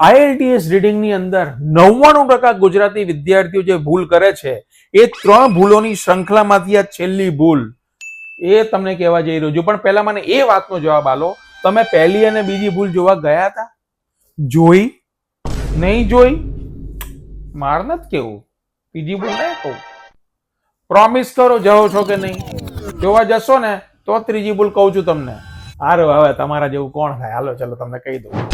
IELTS રીડિંગની અંદર 99% ગુજરાતી વિદ્યાર્થીઓ જે ભૂલ કરે છે એ 3 ભૂલોની શ્રૃંખલામાંથી આ છેલ્લી ભૂલ એ તમને કહેવા જઈ રહ્યો છું. પણ પહેલા મને એ વાતનો જવાબ આલો, તમે પહેલી અને બીજી ભૂલ જોવા ગયા હતા? જોઈ? નહીં જોઈ? માર નથી કેવું, બીજી ભૂલ નહીં કહું. પ્રોમિસ કરો જાઓ છો કે નહીં? જોવા જશો ને તો ત્રીજી ભૂલ કહું છું તમને. હારું, હવે તમારા જેવું કોણ થાય? હાલો ચલો તમને કહી દઉં.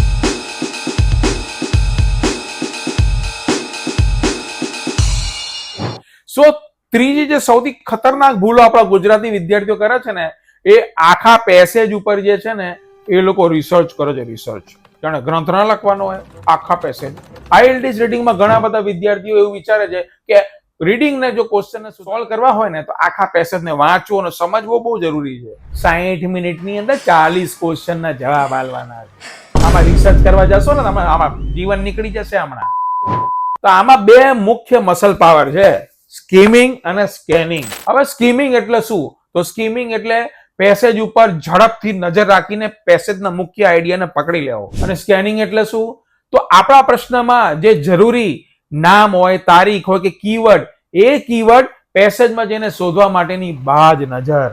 ત્રીજી જે સૌથી ખતરનાક ભૂલો આપણા ગુજરાતી વિદ્યાર્થીઓ કરે છે ને, એ આખા પેસેજ ઉપર જે છે ને એ લોકો રિસર્ચ કરે છે. રિસર્ચ જાણે ગ્રંથ ના લખવાનો હોય, આખા પેસેજ. આઈએલટીએસ રીડિંગમાં ઘણા બધા વિદ્યાર્થીઓ એવું વિચારે છે કે રીડિંગ ને જો ક્વેશ્ચન સોલ્વ કરવા હોય ને તો આખા પેસેજ ને વાંચવો અને સમજવો બહુ જરૂરી છે. 60 મિનિટની અંદર 40 ક્વેશ્ચન ના જવાબ આપવાના છે. આમાં રિસર્ચ કરવા જશો ને તમે આમાં જીવન નીકળી જશે હમણાં. તો આમાં બે મુખ્ય મસલ પાવર છે, સ્કીમિંગ અને સ્કેનિંગ. હવે સ્કીમિંગ એટલે શું? તો સ્કીમિંગ એટલે પેસેજ ઉપર ઝડપથી નજર રાખીને પેસેજના મુખ્ય આઈડિયાને પકડી લેવો. અને સ્કેનિંગ એટલે શું? તો આપણા પ્રશ્નમાં જે જરૂરી નામ હોય, તારીખ હોય કે કીવર્ડ, એ કીવર્ડ પેસેજમાં જઈને શોધવા માટેની બાજ નજર.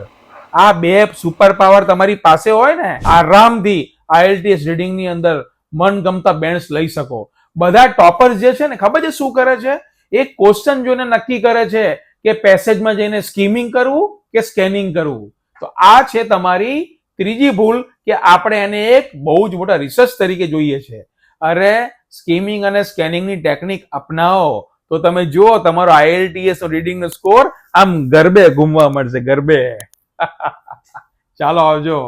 આ બે સુપર પાવર તમારી પાસે હોય ને, આરામથી આઈએલટીએસ રીડિંગની અંદર મનગમતા બેન્ડ્સ લઈ શકો. બધા ટોપર્સ જે છે ને, ખબર છે શું કરે છે? એક ક્વેશ્ચન જોઈને નક્કી કરે છે કે પેસેજમાં જઈને સ્કીમિંગ કરવું કે સ્કેનિંગ કરવું. તો આ છે તમારી ત્રીજી ભૂલ કે આપણે એને એક બહુ જ મોટા રિસર્ચ તરીકે જોઈએ છે. અરે સ્કીમિંગ અને સ્કેનિંગની ટેકનિક અપનાવો તો તમે જુઓ તમારો આઈએલટીએસ રીડિંગનો સ્કોર આમ ગરબે ઘૂમવા મળશે, ગરબે. ચાલો આવજો.